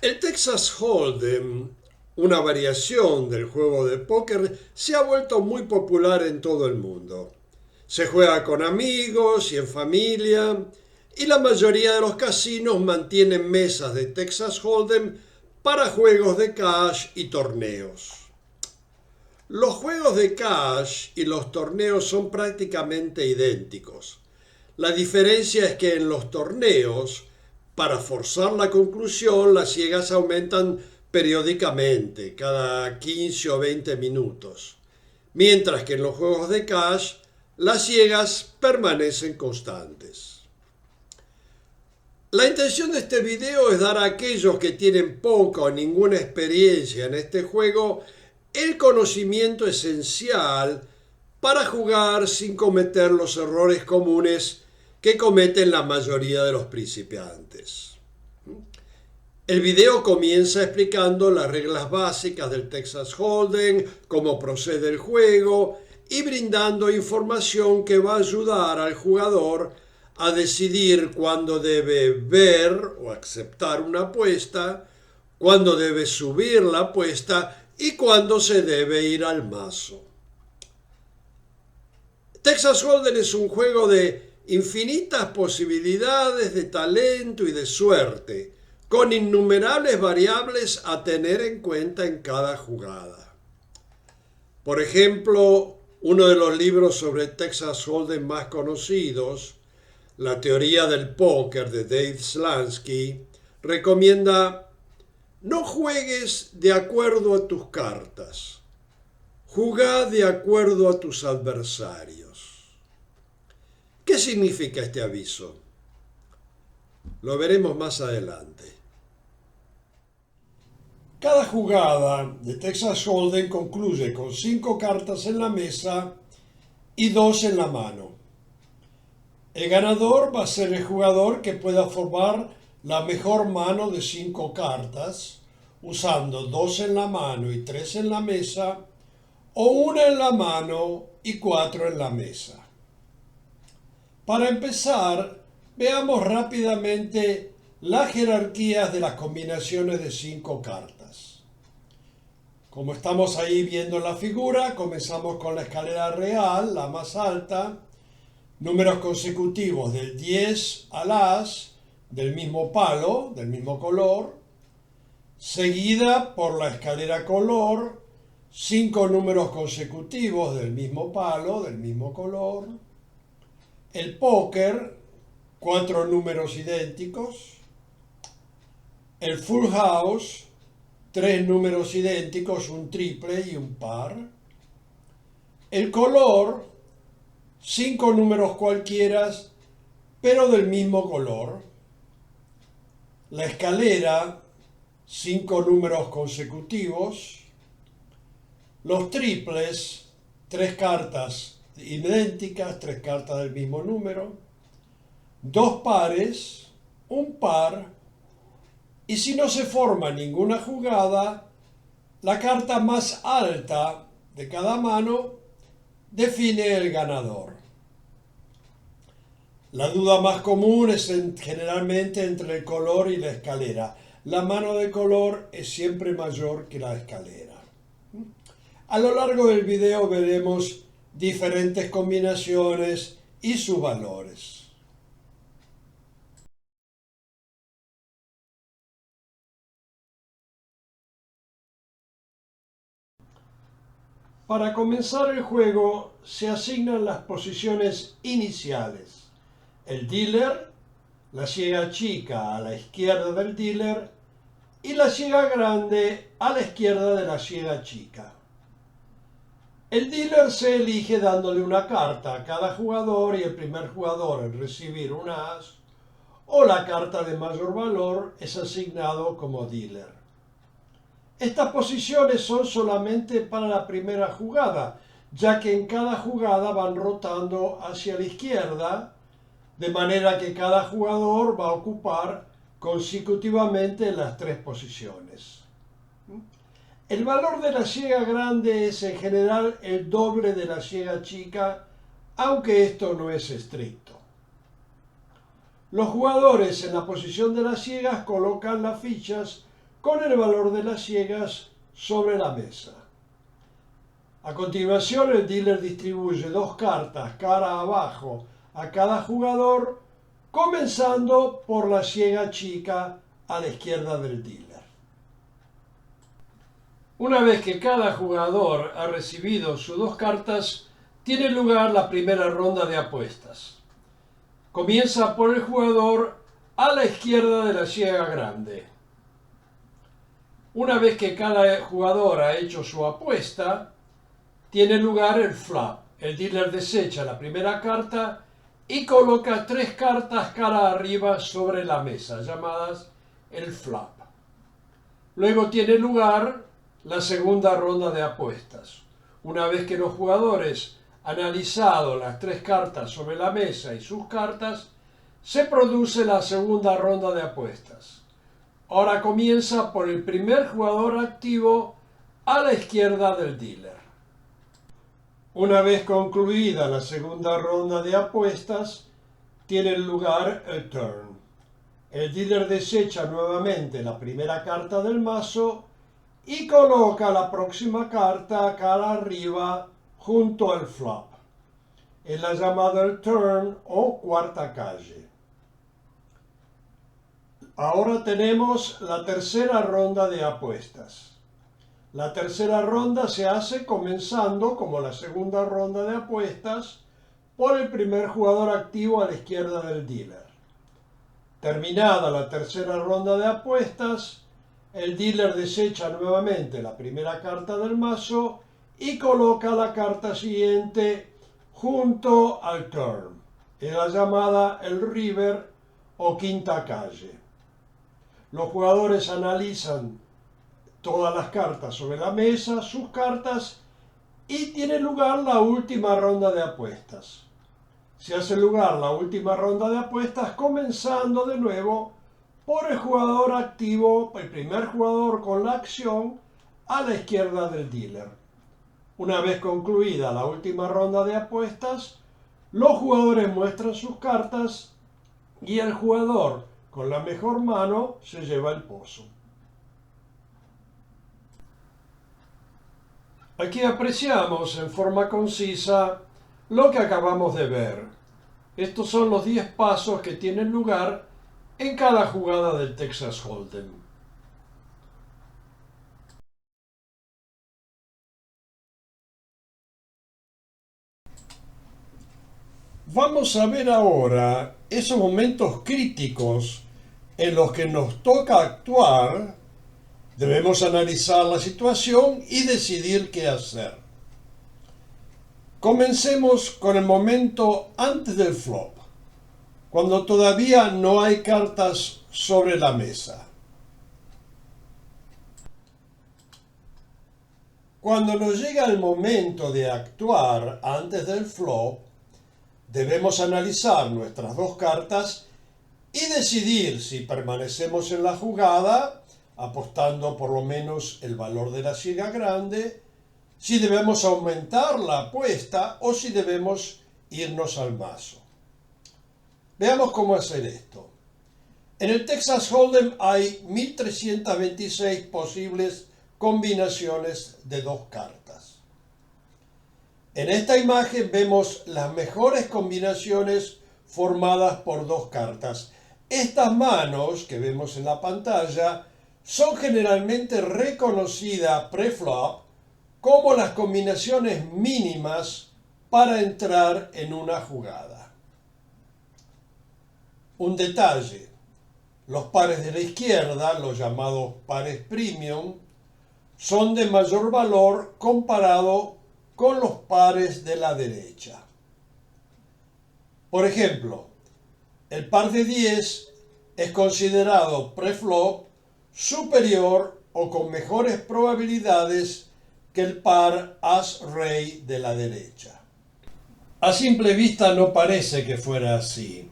El Texas Hold'em, una variación del juego de póker, se ha vuelto muy popular en todo el mundo. Se juega con amigos y en familia, y la mayoría de los casinos mantienen mesas de Texas Hold'em para juegos de cash y torneos. Los juegos de cash y los torneos son prácticamente idénticos. La diferencia es que en los torneos, para forzar la conclusión, las ciegas aumentan periódicamente, cada 15 o 20 minutos, mientras que en los juegos de cash, las ciegas permanecen constantes. La intención de este video es dar a aquellos que tienen poca o ninguna experiencia en este juego el conocimiento esencial para jugar sin cometer los errores comunes que cometen la mayoría de los principiantes. El video comienza explicando las reglas básicas del Texas Hold'em, cómo procede el juego y brindando información que va a ayudar al jugador a decidir cuándo debe ver o aceptar una apuesta, cuándo debe subir la apuesta y cuándo se debe ir al mazo. Texas Hold'em es un juego de infinitas posibilidades de talento y de suerte, con innumerables variables a tener en cuenta en cada jugada. Por ejemplo, uno de los libros sobre Texas Hold'em más conocidos, La teoría del póker de Dave Slansky, recomienda: no juegues de acuerdo a tus cartas, jugá de acuerdo a tus adversarios. ¿Qué significa este aviso? Lo veremos más adelante. Cada jugada de Texas Hold'em concluye con 5 cartas en la mesa y 2 en la mano. El ganador va a ser el jugador que pueda formar la mejor mano de 5 cartas, usando 2 en la mano y 3 en la mesa, o 1 en la mano y 4 en la mesa. Para empezar, veamos rápidamente las jerarquías de las combinaciones de 5 cartas. Como estamos ahí viendo en la figura, comenzamos con la escalera real, la más alta, números consecutivos del 10 al as, del mismo palo, del mismo color, seguida por la escalera color, 5 números consecutivos del mismo palo, del mismo color, el póker, 4 números idénticos, el full house, 3 números idénticos, un triple y un par, el color, 5 números cualquiera, pero del mismo color, la escalera, 5 números consecutivos, los triples, 3 cartas idénticas, 3 cartas del mismo número, 2 pares, un par, y si no se forma ninguna jugada, la carta más alta de cada mano define el ganador. La duda más común es generalmente entre el color y la escalera. La mano de color es siempre mayor que la escalera. A lo largo del video veremos diferentes combinaciones y sus valores. Para comenzar el juego se asignan las posiciones iniciales. El dealer, la ciega chica a la izquierda del dealer y la ciega grande a la izquierda de la ciega chica. El dealer se elige dándole una carta a cada jugador y el primer jugador en recibir un as o la carta de mayor valor es asignado como dealer. Estas posiciones son solamente para la primera jugada, ya que en cada jugada van rotando hacia la izquierda, de manera que cada jugador va a ocupar consecutivamente las 3 posiciones. El valor de la ciega grande es en general el doble de la ciega chica, aunque esto no es estricto. Los jugadores en la posición de las ciegas colocan las fichas con el valor de las ciegas sobre la mesa. A continuación, el dealer distribuye dos cartas cara abajo a cada jugador, comenzando por la ciega chica a la izquierda del dealer. Una vez que cada jugador ha recibido sus dos cartas, tiene lugar la primera ronda de apuestas. Comienza por el jugador a la izquierda de la ciega grande. Una vez que cada jugador ha hecho su apuesta, tiene lugar el flop. El dealer desecha la primera carta y coloca tres cartas cara arriba sobre la mesa, llamadas el flop. Luego tiene lugar la segunda ronda de apuestas. Una vez que los jugadores han analizado las tres cartas sobre la mesa y sus cartas, se produce la segunda ronda de apuestas. Ahora comienza por el primer jugador activo a la izquierda del dealer. Una vez concluida la segunda ronda de apuestas, tiene lugar el turn. El dealer desecha nuevamente la primera carta del mazo y coloca la próxima carta cara arriba junto al flop. Es la llamada el turn o cuarta calle. Ahora tenemos la tercera ronda de apuestas. La tercera ronda se hace comenzando, como la segunda ronda de apuestas, por el primer jugador activo a la izquierda del dealer. Terminada la tercera ronda de apuestas, el dealer desecha nuevamente la primera carta del mazo y coloca la carta siguiente junto al turn. Es la llamada el river o quinta calle. Los jugadores analizan todas las cartas sobre la mesa, sus cartas, y tiene lugar la última ronda de apuestas. Se hace lugar la última ronda de apuestas comenzando de nuevo por el jugador activo, el primer jugador con la acción, a la izquierda del dealer. Una vez concluida la última ronda de apuestas, los jugadores muestran sus cartas y el jugador con la mejor mano se lleva el pozo. Aquí apreciamos en forma concisa lo que acabamos de ver. Estos son los 10 pasos que tienen lugar en cada jugada del Texas Hold'em. Vamos a ver ahora esos momentos críticos en los que nos toca actuar. Debemos analizar la situación y decidir qué hacer. Comencemos con el momento antes del flop, cuando todavía no hay cartas sobre la mesa. Cuando nos llega el momento de actuar antes del flop, debemos analizar nuestras dos cartas y decidir si permanecemos en la jugada, apostando por lo menos el valor de la ciega grande, si debemos aumentar la apuesta o si debemos irnos al mazo. Veamos cómo hacer esto. En el Texas Hold'em hay 1326 posibles combinaciones de dos cartas. En esta imagen vemos las mejores combinaciones formadas por dos cartas. Estas manos que vemos en la pantalla son generalmente reconocidas pre-flop como las combinaciones mínimas para entrar en una jugada. Un detalle: los pares de la izquierda, los llamados pares premium, son de mayor valor comparado con los pares de la derecha. Por ejemplo, el par de 10 es considerado pre-flop superior o con mejores probabilidades que el par as-rey de la derecha. A simple vista no parece que fuera así,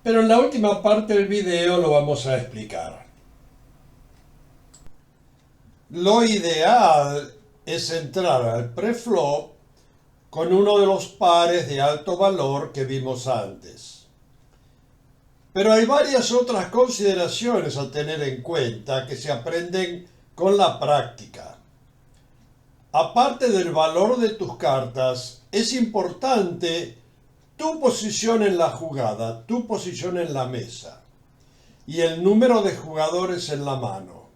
pero en la última parte del video lo vamos a explicar. Lo ideal es entrar al pre-flop con uno de los pares de alto valor que vimos antes. Pero hay varias otras consideraciones a tener en cuenta que se aprenden con la práctica. Aparte del valor de tus cartas, es importante tu posición en la jugada, tu posición en la mesa y el número de jugadores en la mano.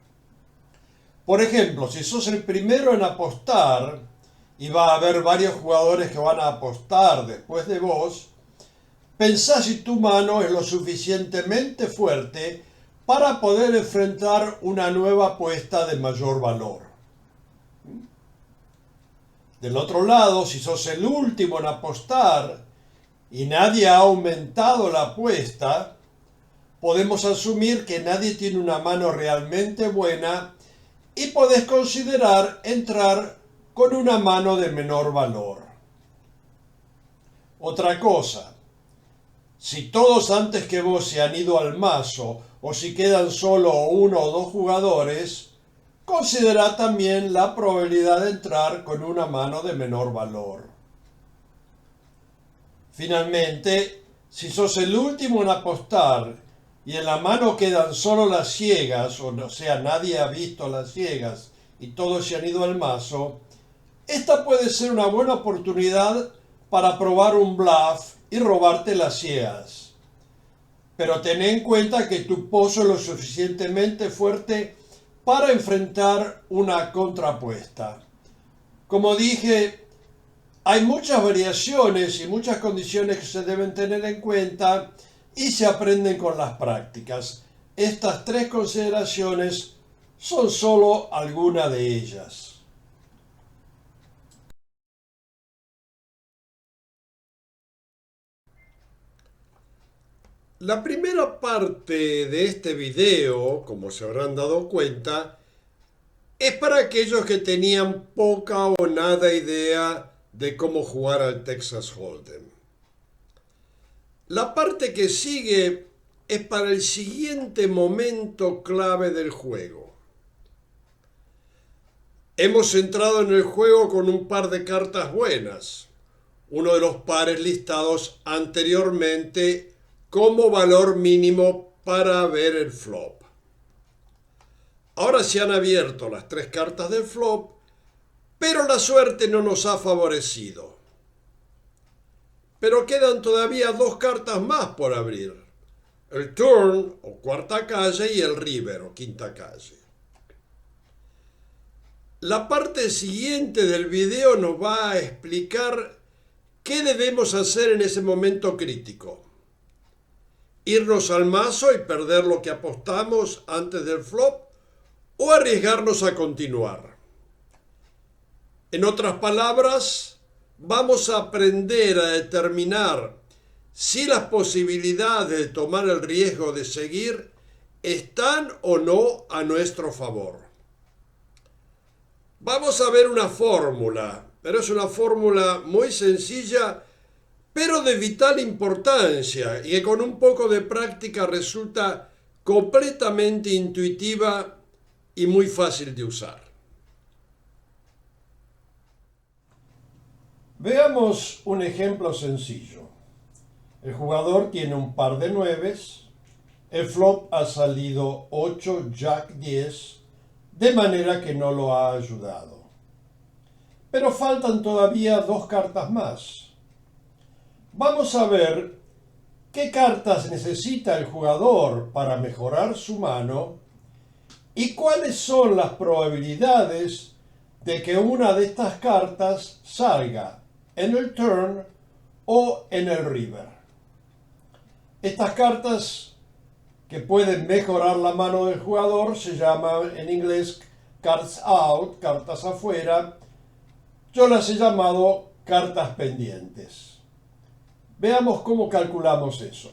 Por ejemplo, si sos el primero en apostar y va a haber varios jugadores que van a apostar después de vos, pensá si tu mano es lo suficientemente fuerte para poder enfrentar una nueva apuesta de mayor valor. Del otro lado, si sos el último en apostar y nadie ha aumentado la apuesta, podemos asumir que nadie tiene una mano realmente buena y podés considerar entrar con una mano de menor valor. Otra cosa, si todos antes que vos se han ido al mazo o si quedan solo uno o dos jugadores, considera también la probabilidad de entrar con una mano de menor valor. Finalmente, si sos el último en apostar y en la mano quedan solo las ciegas, o sea, nadie ha visto las ciegas y todos se han ido al mazo, esta puede ser una buena oportunidad para probar un bluff y robarte las ciegas. Pero ten en cuenta que tu pozo es lo suficientemente fuerte para enfrentar una contrapuesta. Como dije, hay muchas variaciones y muchas condiciones que se deben tener en cuenta y se aprenden con las prácticas. Estas tres consideraciones son solo algunas de ellas. La primera parte de este video, como se habrán dado cuenta, es para aquellos que tenían poca o nada idea de cómo jugar al Texas Hold'em. La parte que sigue es para el siguiente momento clave del juego. Hemos entrado en el juego con un par de cartas buenas, uno de los pares listados anteriormente como valor mínimo para ver el flop. Ahora se han abierto las tres cartas del flop, pero la suerte no nos ha favorecido. Pero quedan todavía dos cartas más por abrir: el turn o cuarta calle y el river o quinta calle. La parte siguiente del video nos va a explicar qué debemos hacer en ese momento crítico. ¿Irnos al mazo y perder lo que apostamos antes del flop o arriesgarnos a continuar? En otras palabras, vamos a aprender a determinar si las posibilidades de tomar el riesgo de seguir están o no a nuestro favor. Vamos a ver una fórmula, pero es una fórmula muy sencilla, pero de vital importancia y que con un poco de práctica resulta completamente intuitiva y muy fácil de usar. Veamos un ejemplo sencillo. El jugador tiene un par de nueves, el flop ha salido 8, jack 10, de manera que no lo ha ayudado. Pero faltan todavía dos cartas más. Vamos a ver qué cartas necesita el jugador para mejorar su mano y cuáles son las probabilidades de que una de estas cartas salga en el turn o en el river. Estas cartas que pueden mejorar la mano del jugador se llaman en inglés cards out, cartas afuera. Yo las he llamado cartas pendientes. Veamos cómo calculamos eso.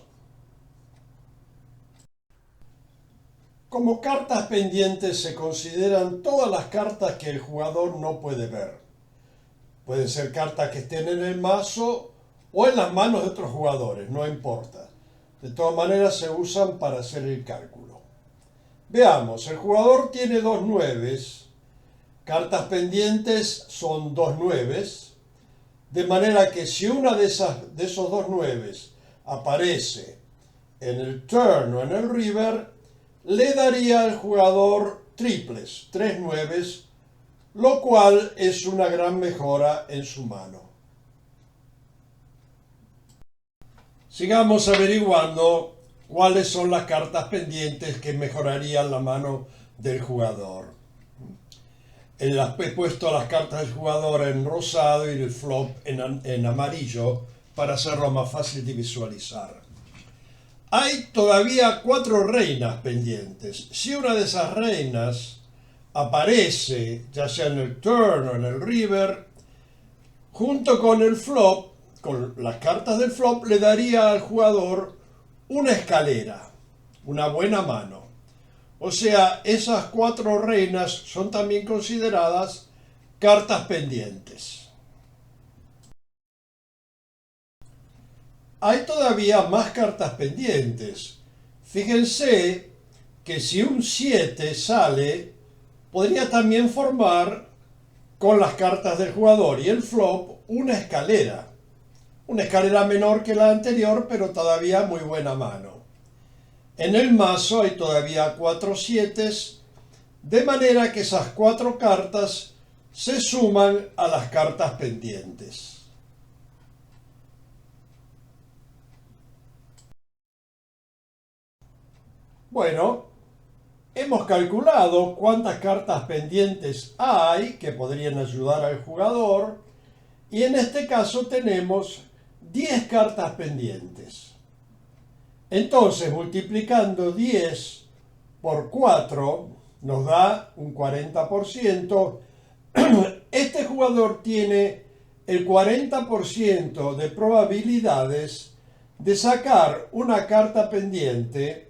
Como cartas pendientes se consideran todas las cartas que el jugador no puede ver. Pueden ser cartas que estén en el mazo o en las manos de otros jugadores, no importa. De todas maneras se usan para hacer el cálculo. Veamos, el jugador tiene dos nueves. Cartas pendientes son dos nueves. De manera que si una de esos dos nueves aparece en el turn o en el river, le daría al jugador triples, 3 nueves, lo cual es una gran mejora en su mano. Sigamos averiguando cuáles son las cartas pendientes que mejorarían la mano del jugador. He puesto las cartas del jugador en rosado y el flop en amarillo para hacerlo más fácil de visualizar. Hay todavía 4 reinas pendientes. Si una de esas reinas aparece, ya sea en el turn o en el river, junto con el flop, con las cartas del flop, le daría al jugador una escalera, una buena mano. O sea, esas 4 reinas son también consideradas cartas pendientes. Hay todavía más cartas pendientes. Fíjense que si un 7 sale, podría también formar con las cartas del jugador y el flop una escalera. Una escalera menor que la anterior, pero todavía muy buena mano. En el mazo hay todavía 4 7, de manera que esas 4 cartas se suman a las cartas pendientes. Bueno, hemos calculado cuántas cartas pendientes hay que podrían ayudar al jugador y en este caso tenemos 10 cartas pendientes. Entonces, multiplicando 10 por 4 nos da un 40%. Este jugador tiene el 40% de probabilidades de sacar una carta pendiente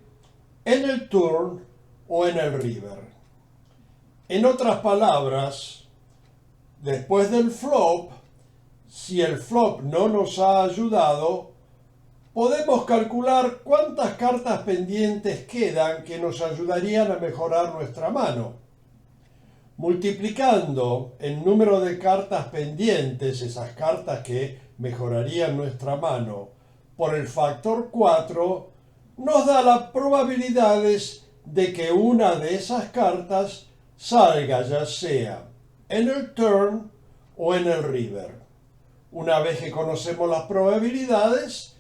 en el turn o en el river. En otras palabras, después del flop, si el flop no nos ha ayudado, podemos calcular cuántas cartas pendientes quedan que nos ayudarían a mejorar nuestra mano. Multiplicando el número de cartas pendientes, esas cartas que mejorarían nuestra mano, por el factor 4, nos da las probabilidades de que una de esas cartas salga ya sea en el turn o en el river. Una vez que conocemos las probabilidades,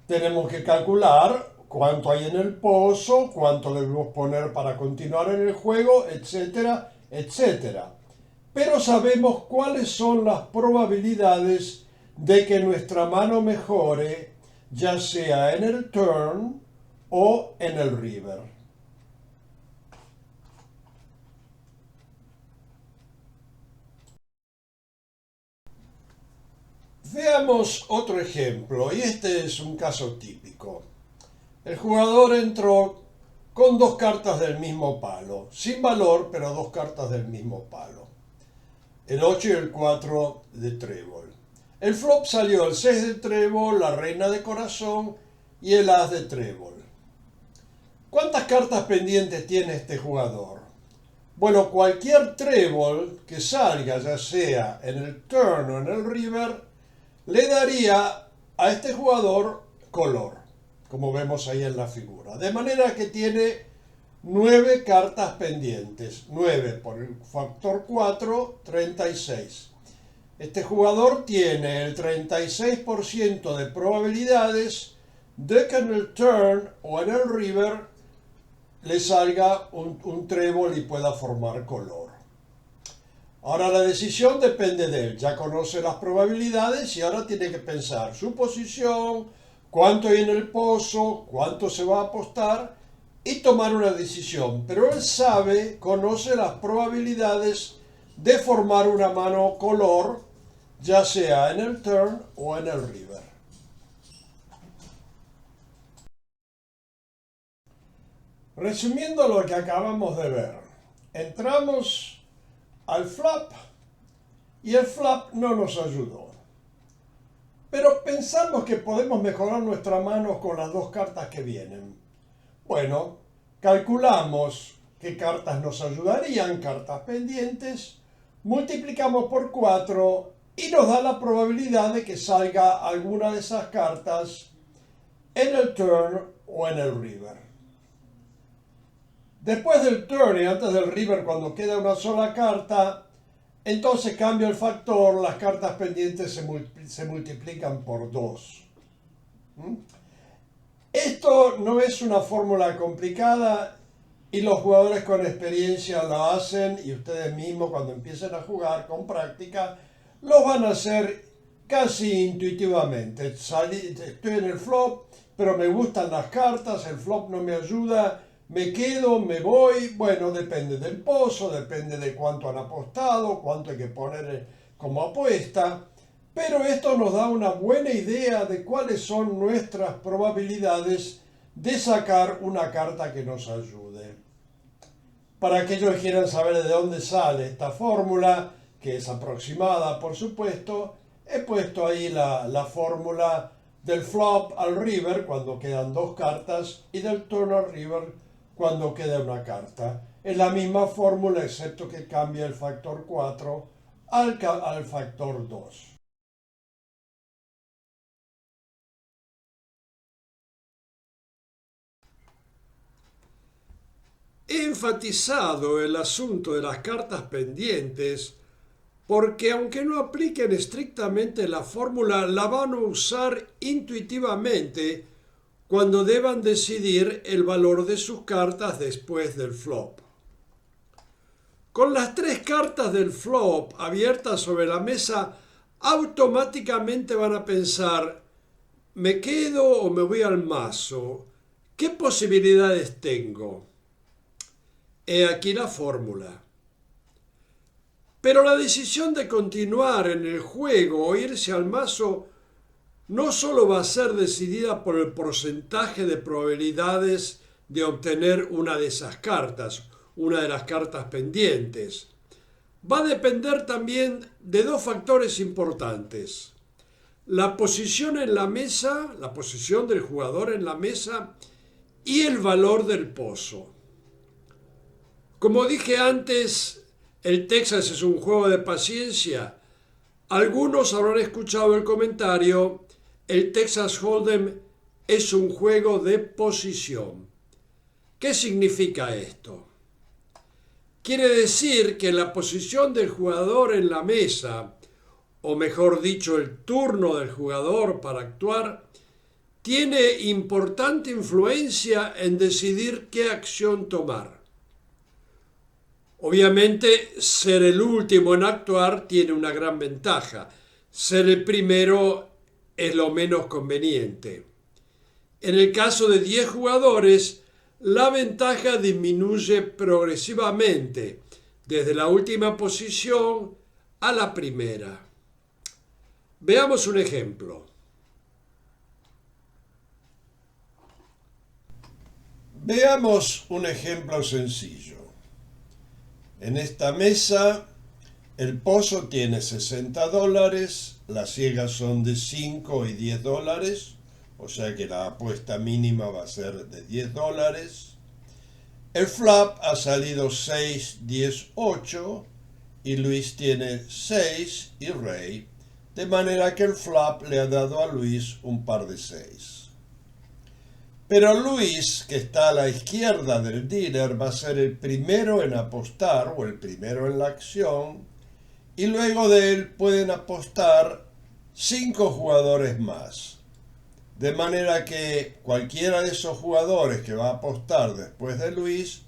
tenemos que calcular cuánto hay en el pozo, cuánto debemos poner para continuar en el juego, etcétera, etcétera. Pero sabemos cuáles son las probabilidades de que nuestra mano mejore, ya sea en el turn o en el river. Veamos otro ejemplo, y este es un caso típico. El jugador entró con 2 cartas del mismo palo, sin valor, pero 2 cartas del mismo palo. El 8 y el 4 de trébol. El flop salió el 6 de trébol, la reina de corazón y el as de trébol. ¿Cuántas cartas pendientes tiene este jugador? Bueno, cualquier trébol que salga, ya sea en el turn o en el river, le daría a este jugador color, como vemos ahí en la figura. De manera que tiene 9 cartas pendientes. 9 por el factor 4, 36. Este jugador tiene el 36% de probabilidades de que en el turn o en el river le salga un trébol y pueda formar color. Ahora la decisión depende de él. Ya conoce las probabilidades y ahora tiene que pensar su posición, cuánto hay en el pozo, cuánto se va a apostar y tomar una decisión. Pero él sabe, conoce las probabilidades de formar una mano color, ya sea en el turn o en el river. Resumiendo lo que acabamos de ver, entramos al flop y el flop no nos ayudó. Pero pensamos que podemos mejorar nuestra mano con las 2 cartas que vienen. Bueno, calculamos qué cartas nos ayudarían, cartas pendientes, multiplicamos por 4 y nos da la probabilidad de que salga alguna de esas cartas en el turn o en el river. Después del turn y antes del river, cuando queda una sola carta, entonces cambia el factor, las cartas pendientes se multiplican por 2. Esto no es una fórmula complicada y los jugadores con experiencia lo hacen, y ustedes mismos cuando empiecen a jugar con práctica lo van a hacer casi intuitivamente. Estoy en el flop, pero me gustan las cartas, el flop no me ayuda, me quedo, me voy. Bueno, depende del pozo, depende de cuánto han apostado, cuánto hay que poner como apuesta. Pero esto nos da una buena idea de cuáles son nuestras probabilidades de sacar una carta que nos ayude. Para aquellos que quieran saber de dónde sale esta fórmula, que es aproximada por supuesto, he puesto ahí la fórmula del flop al river cuando quedan 2 cartas y del turn al river cuando queda una carta. Es la misma fórmula excepto que cambia el factor 4 al factor 2. He enfatizado el asunto de las cartas pendientes porque aunque no apliquen estrictamente la fórmula, la van a usar intuitivamente cuando deban decidir el valor de sus cartas después del flop. Con las 3 cartas del flop abiertas sobre la mesa, automáticamente van a pensar: ¿me quedo o me voy al mazo? ¿Qué posibilidades tengo? He aquí la fórmula. Pero la decisión de continuar en el juego o irse al mazo no solo va a ser decidida por el porcentaje de probabilidades de obtener una de esas cartas, una de las cartas pendientes. Va a depender también de 2 factores importantes: la posición en la mesa, la posición del jugador en la mesa, y el valor del pozo. Como dije antes, el Texas es un juego de paciencia. Algunos habrán escuchado el comentario: el Texas Hold'em es un juego de posición. ¿Qué significa esto? Quiere decir que la posición del jugador en la mesa, o mejor dicho, el turno del jugador para actuar, tiene importante influencia en decidir qué acción tomar. Obviamente, ser el último en actuar tiene una gran ventaja. Ser el primero es lo menos conveniente. En el caso de 10 jugadores, la ventaja disminuye progresivamente, desde la última posición a la primera. Veamos un ejemplo. Veamos un ejemplo sencillo. En esta mesa, el pozo tiene $60, las ciegas son de 5 y $10, o sea que la apuesta mínima va a ser de $10. El flop ha salido 6, 10, 8 y Luis tiene 6 y rey, de manera que el flop le ha dado a Luis un par de 6. Pero Luis, que está a la izquierda del dealer, va a ser el primero en apostar o el primero en la acción, y luego de él pueden apostar 5 jugadores más. De manera que cualquiera de esos jugadores que va a apostar después de Luis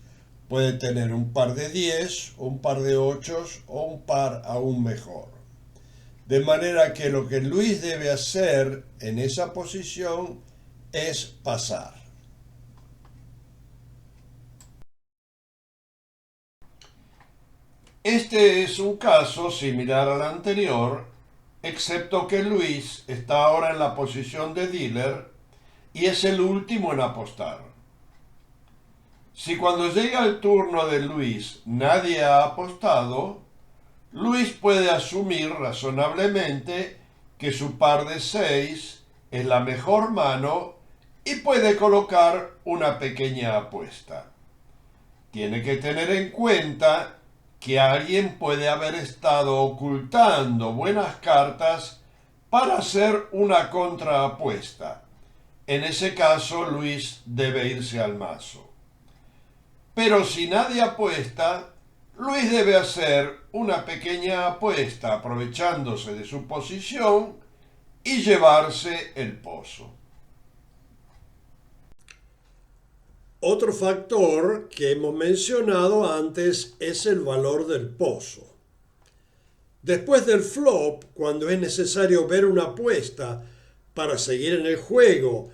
puede tener un par de 10, un par de 8 o un par aún mejor. De manera que lo que Luis debe hacer en esa posición es pasar. Este es un caso similar al anterior, excepto que Luis está ahora en la posición de dealer y es el último en apostar. Si cuando llega el turno de Luis nadie ha apostado, Luis puede asumir razonablemente que su par de 6 es la mejor mano y puede colocar una pequeña apuesta. Tiene que tener en cuenta que alguien puede haber estado ocultando buenas cartas para hacer una contraapuesta. En ese caso, Luis debe irse al mazo. Pero si nadie apuesta, Luis debe hacer una pequeña apuesta aprovechándose de su posición y llevarse el pozo. Otro factor que hemos mencionado antes es el valor del pozo. Después del flop, cuando es necesario ver una apuesta para seguir en el juego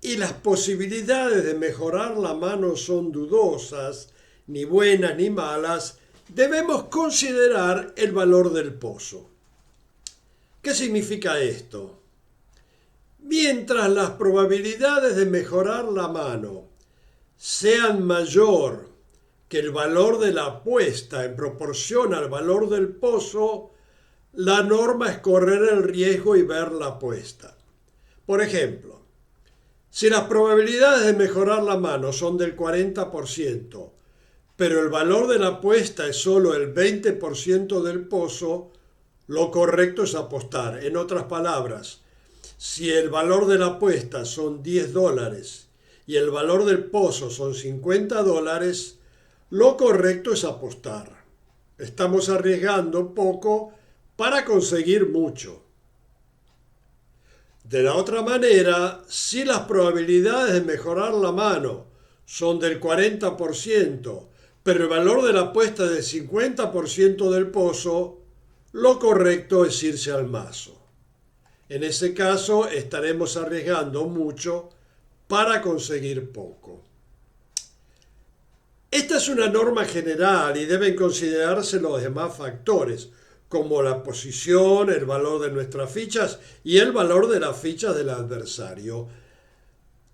y las posibilidades de mejorar la mano son dudosas, ni buenas ni malas, debemos considerar el valor del pozo. ¿Qué significa esto? Mientras las probabilidades de mejorar la mano sean mayor que el valor de la apuesta en proporción al valor del pozo, la norma es correr el riesgo y ver la apuesta. Por ejemplo, si las probabilidades de mejorar la mano son del 40%, pero el valor de la apuesta es solo el 20% del pozo, lo correcto es apostar. En otras palabras, si el valor de la apuesta son $10 y el valor del pozo son $50, lo correcto es apostar. Estamos arriesgando poco para conseguir mucho. De la otra manera, si las probabilidades de mejorar la mano son del 40%, pero el valor de la apuesta es del 50% del pozo, lo correcto es irse al mazo. En ese caso, estaremos arriesgando mucho para conseguir poco. Esta es una norma general y deben considerarse los demás factores, como la posición, el valor de nuestras fichas y el valor de las fichas del adversario.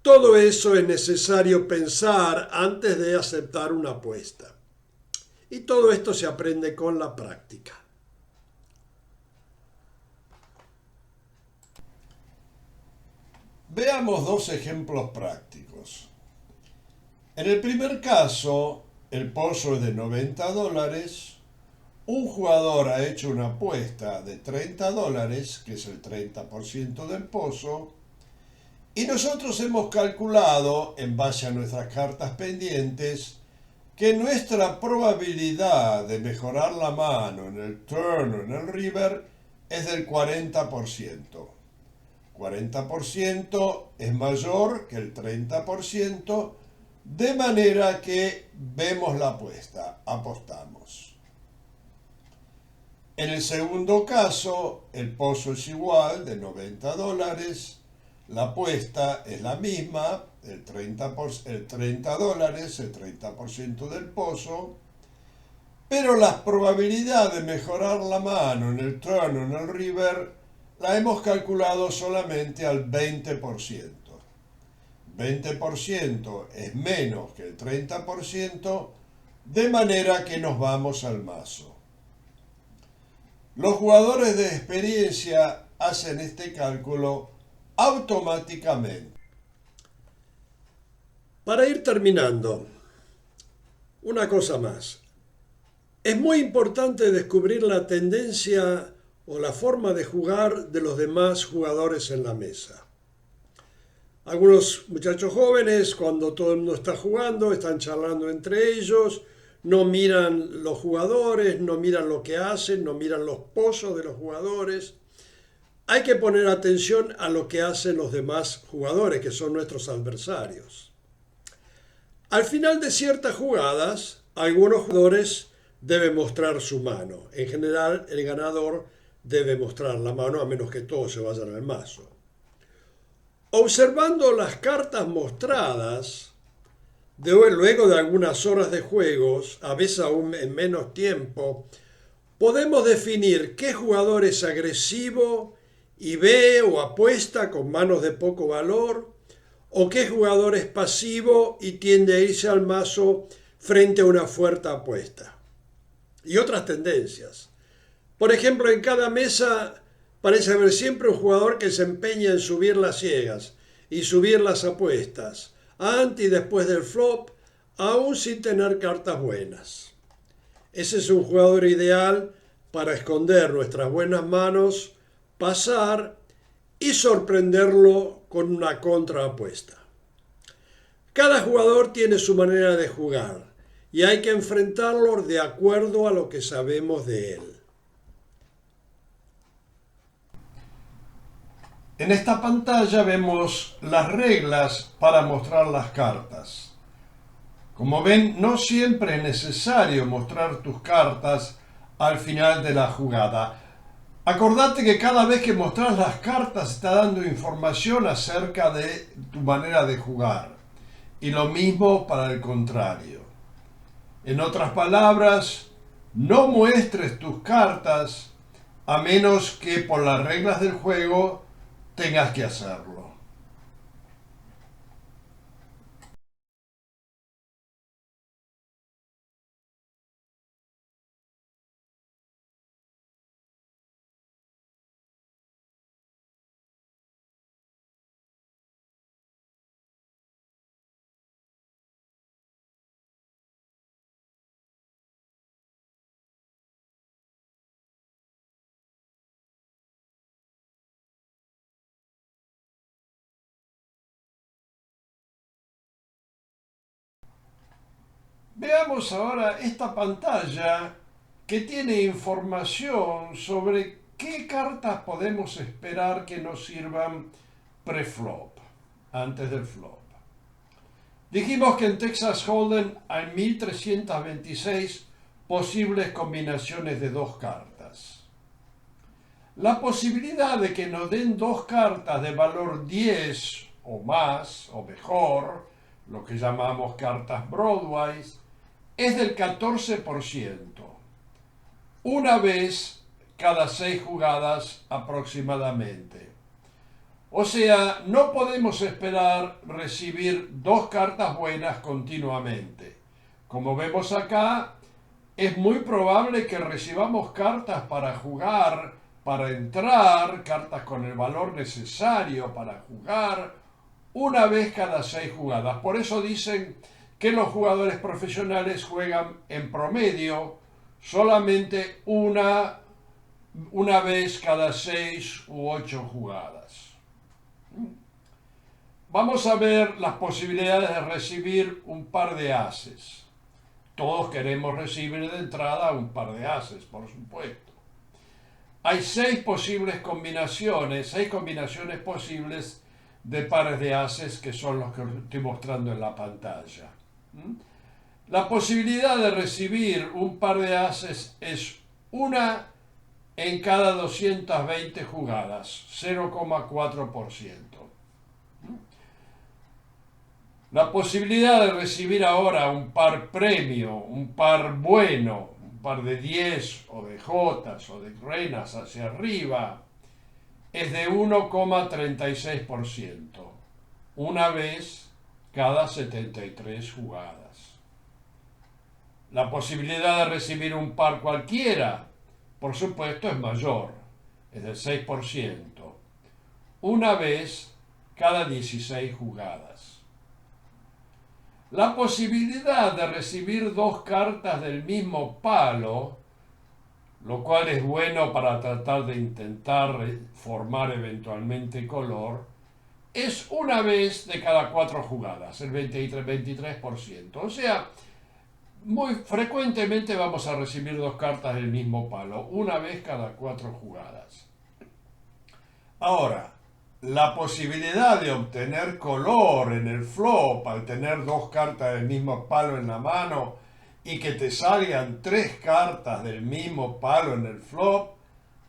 Todo eso es necesario pensar antes de aceptar una apuesta. Y todo esto se aprende con la práctica. Veamos dos ejemplos prácticos. En el primer caso, el pozo es de $90. Un jugador ha hecho una apuesta de $30, que es el 30% del pozo, y nosotros hemos calculado, en base a nuestras cartas pendientes, que nuestra probabilidad de mejorar la mano en el turn o en el river es del 40%. 40% es mayor que el 30%, de manera que vemos la apuesta, apostamos. En el segundo caso, el pozo es igual, de $90, la apuesta es la misma, el $30, el 30% del pozo, pero la probabilidad de mejorar la mano en el turn o en el river la hemos calculado solamente al 20%. 20% es menos que el 30%, de manera que nos vamos al mazo. Los jugadores de experiencia hacen este cálculo automáticamente. Para ir terminando, una cosa más. Es muy importante descubrir la tendencia o la forma de jugar de los demás jugadores en la mesa. Algunos muchachos jóvenes, cuando todo el mundo está jugando, están charlando entre ellos, no miran los jugadores, no miran lo que hacen, no miran los pozos de los jugadores. Hay que poner atención a lo que hacen los demás jugadores, que son nuestros adversarios. Al final de ciertas jugadas, algunos jugadores deben mostrar su mano. En general, el ganador debe mostrar la mano, a menos que todos se vayan al mazo. Observando las cartas mostradas, luego de algunas horas de juegos, a veces aún en menos tiempo, podemos definir qué jugador es agresivo y ve o apuesta con manos de poco valor, o qué jugador es pasivo y tiende a irse al mazo frente a una fuerte apuesta. Y otras tendencias. Por ejemplo, en cada mesa parece haber siempre un jugador que se empeña en subir las ciegas y subir las apuestas, antes y después del flop, aún sin tener cartas buenas. Ese es un jugador ideal para esconder nuestras buenas manos, pasar y sorprenderlo con una contraapuesta. Cada jugador tiene su manera de jugar y hay que enfrentarlo de acuerdo a lo que sabemos de él. En esta pantalla vemos las reglas para mostrar las cartas. Como ven, no siempre es necesario mostrar tus cartas al final de la jugada. Acordate que cada vez que mostrás las cartas está dando información acerca de tu manera de jugar. Y lo mismo para el contrario. En otras palabras, no muestres tus cartas a menos que por las reglas del juego tengas que hacerlo. Veamos ahora esta pantalla que tiene información sobre qué cartas podemos esperar que nos sirvan pre-flop, antes del flop. Dijimos que en Texas Hold'em hay 1326 posibles combinaciones de dos cartas. La posibilidad de que nos den dos cartas de valor 10 o más o mejor, lo que llamamos cartas Broadway, es del 14%, una vez cada 6 jugadas aproximadamente. O sea, no podemos esperar recibir dos cartas buenas continuamente. Como vemos acá, es muy probable que recibamos cartas para jugar, para entrar, cartas con el valor necesario para jugar, una vez cada 6 jugadas. Por eso dicen que los jugadores profesionales juegan en promedio solamente una vez cada 6 u 8 jugadas. Vamos a ver las posibilidades de recibir un par de ases. Todos queremos recibir de entrada un par de ases, por supuesto. Hay 6 posibles combinaciones, 6 combinaciones posibles de pares de ases que son los que estoy mostrando en la pantalla. La posibilidad de recibir un par de ases es una en cada 220 jugadas, 0,4%. La posibilidad de recibir ahora un par premio, un par bueno, un par de 10 o de jotas o de reinas hacia arriba, es de 1,36%, una vez cada 73 jugadas. La posibilidad de recibir un par cualquiera, por supuesto, es mayor, es del 6%, una vez cada 16 jugadas. La posibilidad de recibir dos cartas del mismo palo, lo cual es bueno para tratar de intentar formar eventualmente color, es una vez de cada 4 jugadas, el 23%. O sea, muy frecuentemente vamos a recibir dos cartas del mismo palo, una vez cada 4 jugadas. Ahora, la posibilidad de obtener color en el flop al tener dos cartas del mismo palo en la mano y que te salgan 3 cartas del mismo palo en el flop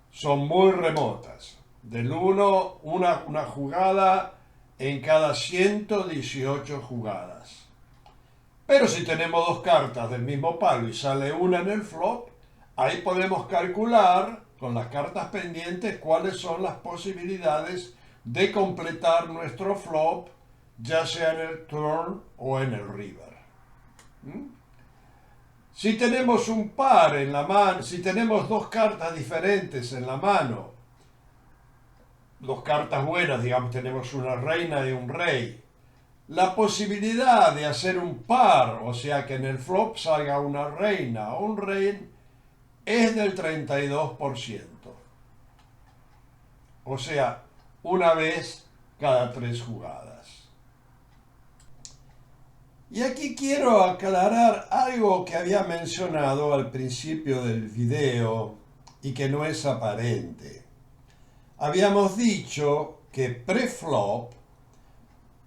son muy remotas. Del 1, una jugada en cada 118 jugadas. Pero si tenemos dos cartas del mismo palo y sale una en el flop, ahí podemos calcular con las cartas pendientes cuáles son las posibilidades de completar nuestro flop, ya sea en el turn o en el river. Si tenemos un par en la mano, si tenemos dos cartas diferentes en la mano, dos cartas buenas, digamos, tenemos una reina y un rey, la posibilidad de hacer un par, o sea que en el flop salga una reina o un rey, es del 32%. O sea, una vez cada 3 jugadas. Y aquí quiero aclarar algo que había mencionado al principio del video y que no es aparente. Habíamos dicho que pre-flop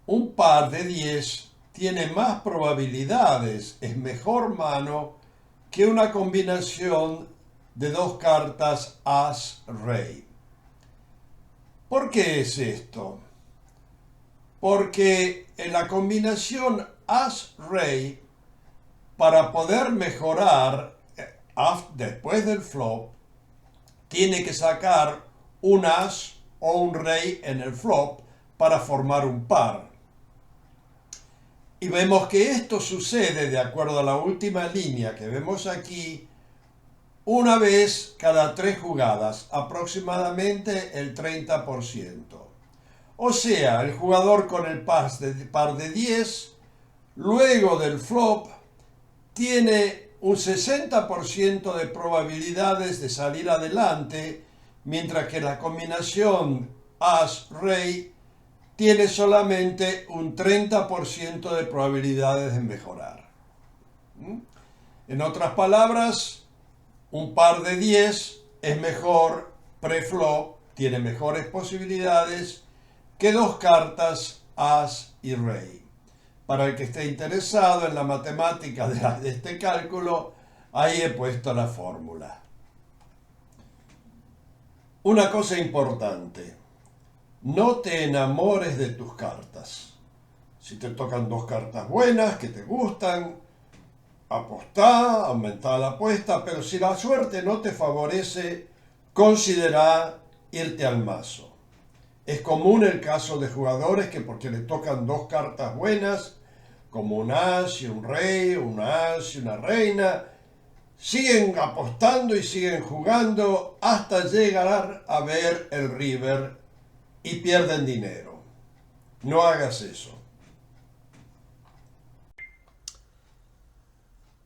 un par de 10 tiene más probabilidades, es mejor mano que una combinación de 2 cartas as-rey. ¿Por qué es esto? Porque en la combinación as-rey, para poder mejorar después del flop, tiene que sacar un as o un rey en el flop para formar un par. Y vemos que esto sucede, de acuerdo a la última línea que vemos aquí, una vez cada 3 jugadas, aproximadamente el 30%. O sea, el jugador con el par de 10, luego del flop, tiene un 60% de probabilidades de salir adelante, mientras que la combinación as-rey tiene solamente un 30% de probabilidades de mejorar. En otras palabras, un par de 10 es mejor pre-flop, tiene mejores posibilidades que 2 cartas as y rey. Para el que esté interesado en la matemática de este cálculo, ahí he puesto la fórmula. Una cosa importante, no te enamores de tus cartas. Si te tocan 2 cartas buenas que te gustan, apostá, aumentá la apuesta, pero si la suerte no te favorece, considera irte al mazo. Es común el caso de jugadores que porque le tocan 2 cartas buenas, como un as y un rey, un as y una reina, siguen apostando y siguen jugando hasta llegar a ver el river y pierden dinero. No hagas eso.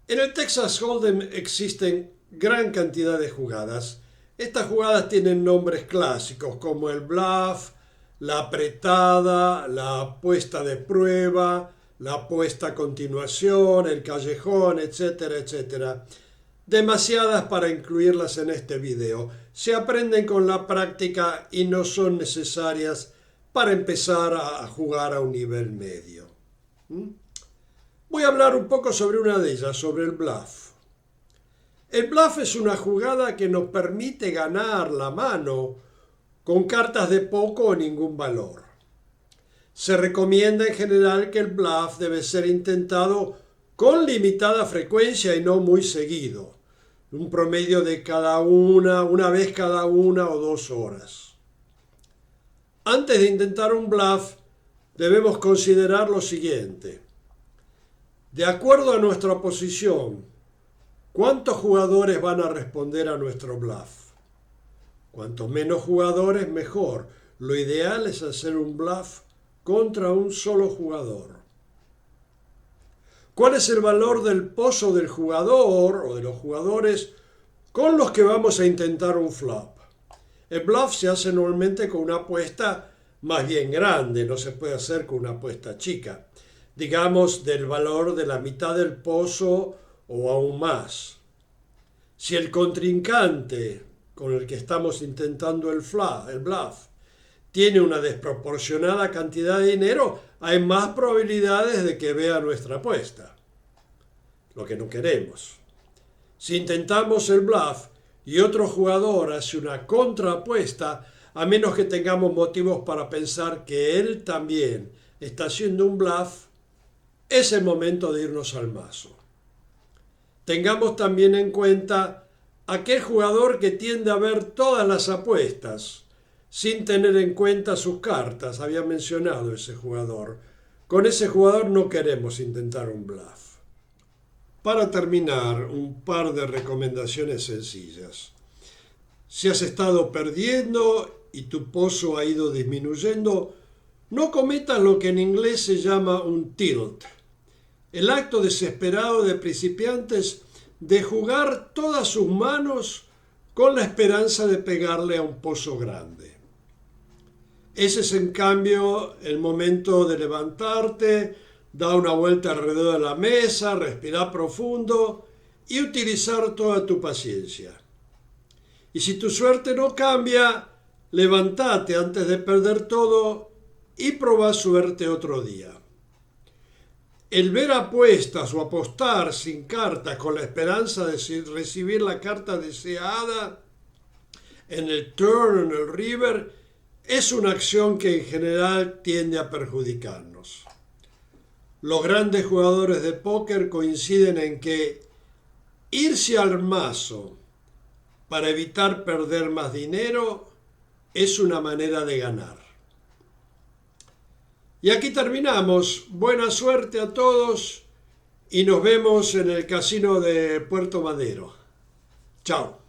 En el Texas Hold'em existen gran cantidad de jugadas. Estas jugadas tienen nombres clásicos como el bluff, la apretada, la apuesta de prueba, la apuesta a continuación, el callejón, etcétera, etcétera. Demasiadas para incluirlas en este video. Se aprenden con la práctica y no son necesarias para empezar a jugar a un nivel medio. Voy a hablar un poco sobre una de ellas, sobre el bluff. El bluff es una jugada que nos permite ganar la mano con cartas de poco o ningún valor. Se recomienda en general que el bluff debe ser intentado con limitada frecuencia y no muy seguido, un promedio de una vez cada 1 o 2 horas. Antes de intentar un bluff, debemos considerar lo siguiente. De acuerdo a nuestra posición, ¿cuántos jugadores van a responder a nuestro bluff? Cuanto menos jugadores, mejor. Lo ideal es hacer un bluff contra un solo jugador. ¿Cuál es el valor del pozo del jugador o de los jugadores con los que vamos a intentar un flop? El bluff se hace normalmente con una apuesta más bien grande, no se puede hacer con una apuesta chica. Digamos del valor de la mitad del pozo o aún más. Si el contrincante con el que estamos intentando el bluff tiene una desproporcionada cantidad de dinero, hay más probabilidades de que vea nuestra apuesta, lo que no queremos. Si intentamos el bluff y otro jugador hace una contraapuesta, a menos que tengamos motivos para pensar que él también está haciendo un bluff, es el momento de irnos al mazo. Tengamos también en cuenta aquel jugador que tiende a ver todas las apuestas sin tener en cuenta sus cartas. Había mencionado ese jugador. Con ese jugador no queremos intentar un bluff. Para terminar, un par de recomendaciones sencillas. Si has estado perdiendo y tu pozo ha ido disminuyendo, no cometas lo que en inglés se llama un tilt. El acto desesperado de principiantes de jugar todas sus manos con la esperanza de pegarle a un pozo grande. Ese es en cambio el momento de levantarte, dar una vuelta alrededor de la mesa, respirar profundo y utilizar toda tu paciencia. Y si tu suerte no cambia, levántate antes de perder todo y probá suerte otro día. El ver apuestas o apostar sin cartas con la esperanza de recibir la carta deseada en el turn o en el river es una acción que en general tiende a perjudicarnos. Los grandes jugadores de póker coinciden en que irse al mazo para evitar perder más dinero es una manera de ganar. Y aquí terminamos. Buena suerte a todos y nos vemos en el casino de Puerto Madero. Chao.